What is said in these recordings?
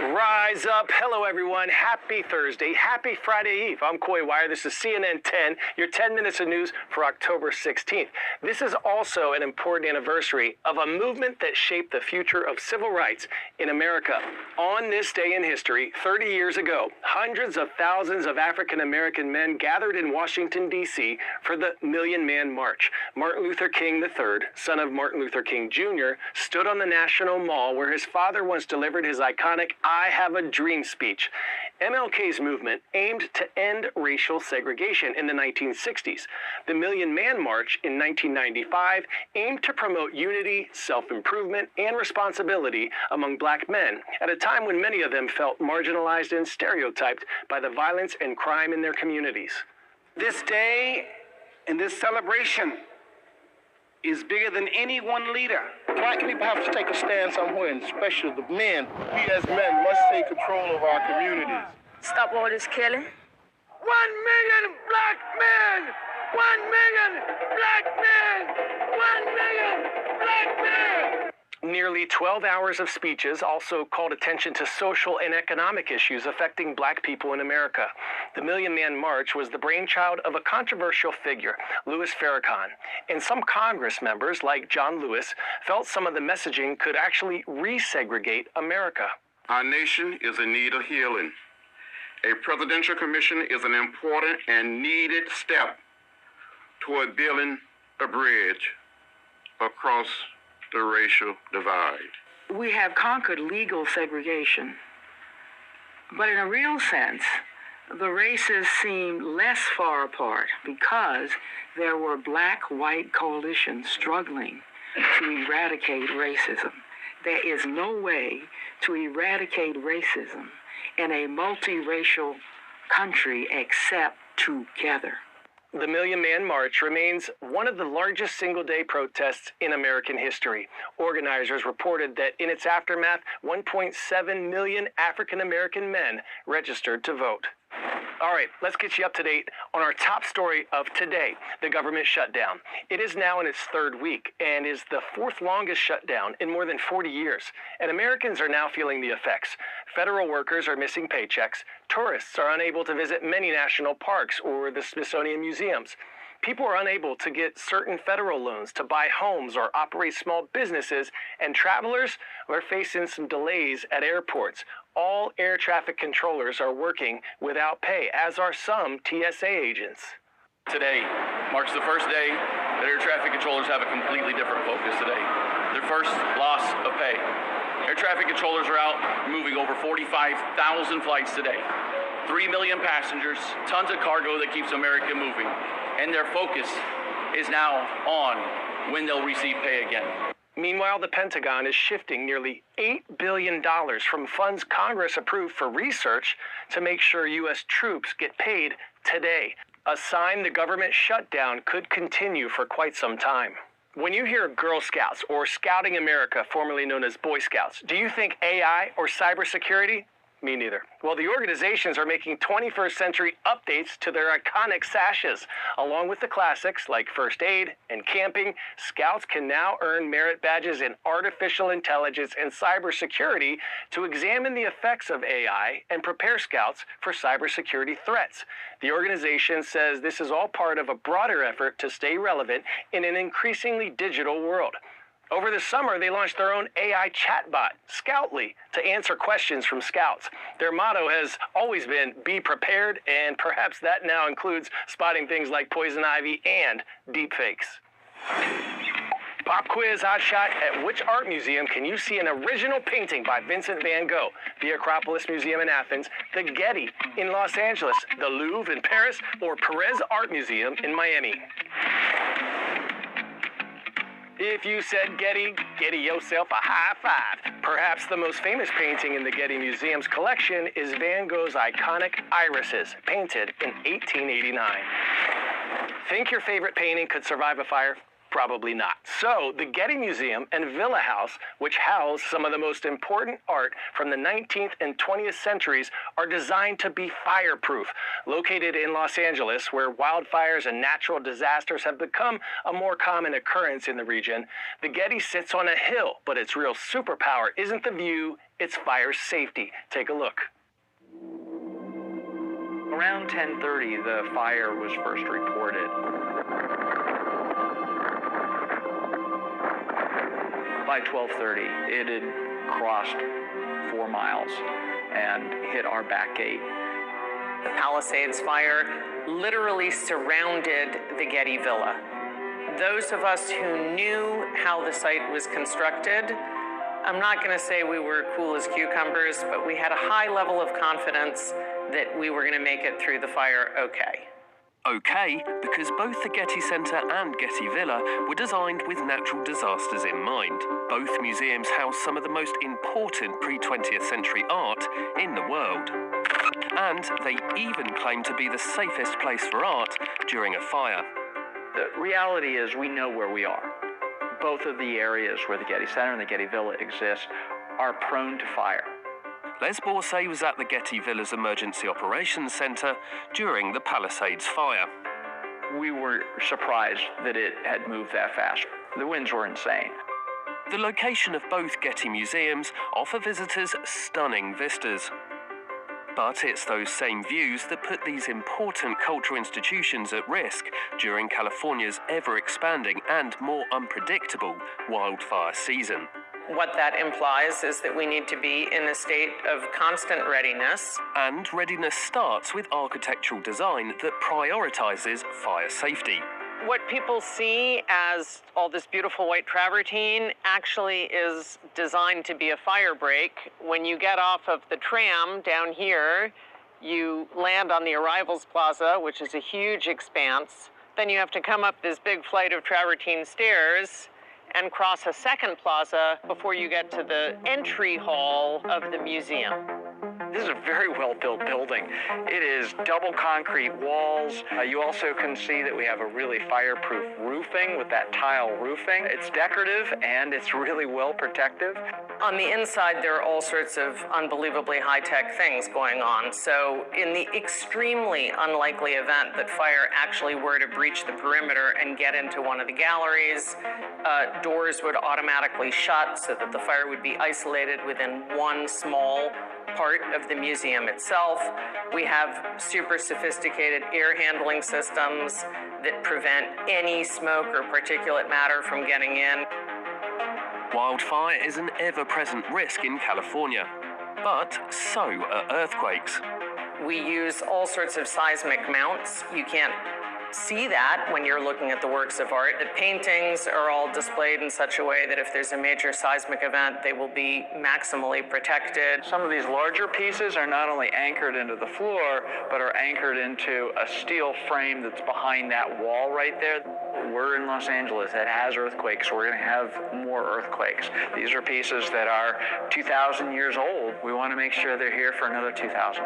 Rise up. Hello, everyone. Happy Thursday. Happy Friday Eve. I'm Coy Wire. This is CNN 10, your 10 minutes of news for October 16th. This is also an important anniversary of a movement that shaped the future of civil rights in America. On this day in history, 30 years ago, hundreds of thousands of African-American men gathered in Washington, D.C. for the Million Man March. Martin Luther King III, son of Martin Luther King Jr., stood on the National Mall where his father once delivered his iconic "I Have a Dream" speech. MLK's movement aimed to end racial segregation in the 1960s. The Million Man March in 1995 aimed to promote unity, self-improvement, and responsibility among black men at a time when many of them felt marginalized and stereotyped by the violence and crime in their communities. This day and this celebration is bigger than any one leader. Black people have to take a stand somewhere, and especially the men. We as men must take control of our communities. Stop all this killing. 1 million black men! 1 million black men! 1 million black men! Nearly 12 hours of speeches also called attention to social and economic issues affecting black people in America. The Million Man March was the brainchild of a controversial figure, Louis Farrakhan, and some Congress members, like John Lewis, felt some of the messaging could actually resegregate America. Our nation is in need of healing. A presidential commission is an important and needed step toward building a bridge across the racial divide. We have conquered legal segregation, but in a real sense, the races seem less far apart because there were black-white coalitions struggling to eradicate racism. There is no way to eradicate racism in a multiracial country except together. The Million Man March remains one of the largest single-day protests in American history. Organizers reported that in its aftermath, 1.7 million African-American men registered to vote. All right, let's get you up to date on our top story of today, the government shutdown. It is now in its third week and is the fourth longest shutdown in more than 40 years. And Americans are now feeling the effects. Federal workers are missing paychecks. Tourists are unable to visit many national parks or the Smithsonian museums. People are unable to get certain federal loans to buy homes or operate small businesses, and travelers are facing some delays at airports. All air traffic controllers are working without pay, as are some TSA agents. Today marks the first day that air traffic controllers have a completely different focus today. Their first loss of pay. Air traffic controllers are out moving over 45,000 flights today. 3 million passengers, tons of cargo that keeps America moving. And their focus is now on when they'll receive pay again. Meanwhile, the Pentagon is shifting nearly $8 billion from funds Congress approved for research to make sure U.S. troops get paid today, a sign the government shutdown could continue for quite some time. When you hear Girl Scouts or Scouting America, formerly known as Boy Scouts, do you think AI or cybersecurity? Me neither. Well, the organizations are making 21st century updates to their iconic sashes. Along with the classics like first aid and camping, Scouts can now earn merit badges in artificial intelligence and cybersecurity to examine the effects of AI and prepare Scouts for cybersecurity threats. The organization says this is all part of a broader effort to stay relevant in an increasingly digital world. Over the summer, they launched their own AI chatbot, Scoutly, to answer questions from Scouts. Their motto has always been, be prepared, and perhaps that now includes spotting things like poison ivy and deepfakes. Pop quiz, hot shot. At which art museum can you see an original painting by Vincent van Gogh? The Acropolis Museum in Athens, the Getty in Los Angeles, the Louvre in Paris, or Perez Art Museum in Miami? If you said Getty, get yourself a high five. Perhaps the most famous painting in the Getty Museum's collection is Van Gogh's iconic Irises, painted in 1889. Think your favorite painting could survive a fire? Probably not. So, the Getty Museum and Villa House, which house some of the most important art from the 19th and 20th centuries, are designed to be fireproof. Located in Los Angeles, where wildfires and natural disasters have become a more common occurrence in the region, the Getty sits on a hill, but its real superpower isn't the view, it's fire safety. Take a look. Around 10:30, the fire was first reported. By 12:30, it had crossed 4 miles and hit our back gate. The Palisades fire literally surrounded the Getty Villa. Those of us who knew how the site was constructed, I'm not going to say we were cool as cucumbers, but we had a high level of confidence that we were going to make it through the fire okay. Okay, because both the Getty Centre and Getty Villa were designed with natural disasters in mind. Both museums house some of the most important pre-20th century art in the world. And they even claim to be the safest place for art during a fire. The reality is we know where we are. Both of the areas where the Getty Center and the Getty Villa exist are prone to fire. Les Borsay was at the Getty Villa's Emergency Operations Centre during the Palisades fire. We were surprised that it had moved that fast. The winds were insane. The location of both Getty museums offer visitors stunning vistas. But it's those same views that put these important cultural institutions at risk during California's ever-expanding and more unpredictable wildfire season. What that implies is that we need to be in a state of constant readiness. And readiness starts with architectural design that prioritizes fire safety. What people see as all this beautiful white travertine actually is designed to be a fire break. When you get off of the tram down here, you land on the arrivals plaza, which is a huge expanse. Then you have to come up this big flight of travertine stairs and cross a second plaza before you get to the entry hall of the museum. This is a very well-built building. It is double concrete walls. You also can see that we have a really fireproof roofing with that tile roofing. It's decorative and it's really well protective. On the inside, there are all sorts of unbelievably high-tech things going on. So in the extremely unlikely event that fire actually were to breach the perimeter and get into one of the galleries, doors would automatically shut so that the fire would be isolated within one small part of the museum itself. We have super sophisticated air handling systems that prevent any smoke or particulate matter from getting in. Wildfire is an ever-present risk in California, but so are earthquakes. We use all sorts of seismic mounts. You can't see that when you're looking at the works of art. The paintings are all displayed in such a way that if there's a major seismic event, they will be maximally protected. Some of these larger pieces are not only anchored into the floor, but are anchored into a steel frame that's behind that wall right there. We're in Los Angeles. That has earthquakes. We're going to have more earthquakes. These are pieces that are 2,000 years old. We want to make sure they're here for another 2,000.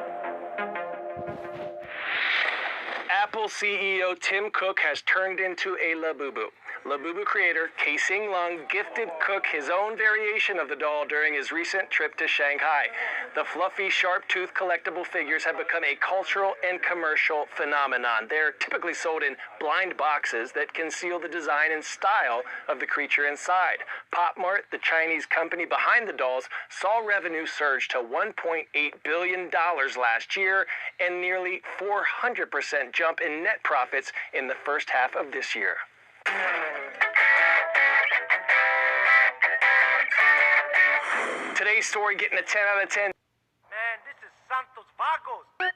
Apple CEO Tim Cook has turned into a Labubu. Labubu creator Kai-Sing Lung gifted Cook his own variation of the doll during his recent trip to Shanghai. The fluffy, sharp-toothed collectible figures have become a cultural and commercial phenomenon. They're typically sold in blind boxes that conceal the design and style of the creature inside. Pop Mart, the Chinese company behind the dolls, saw revenue surge to $1.8 billion last year and nearly 400% jump in net profits in the first half of this year. Today's story getting a 10 out of 10. Man, this is Santos Vagos.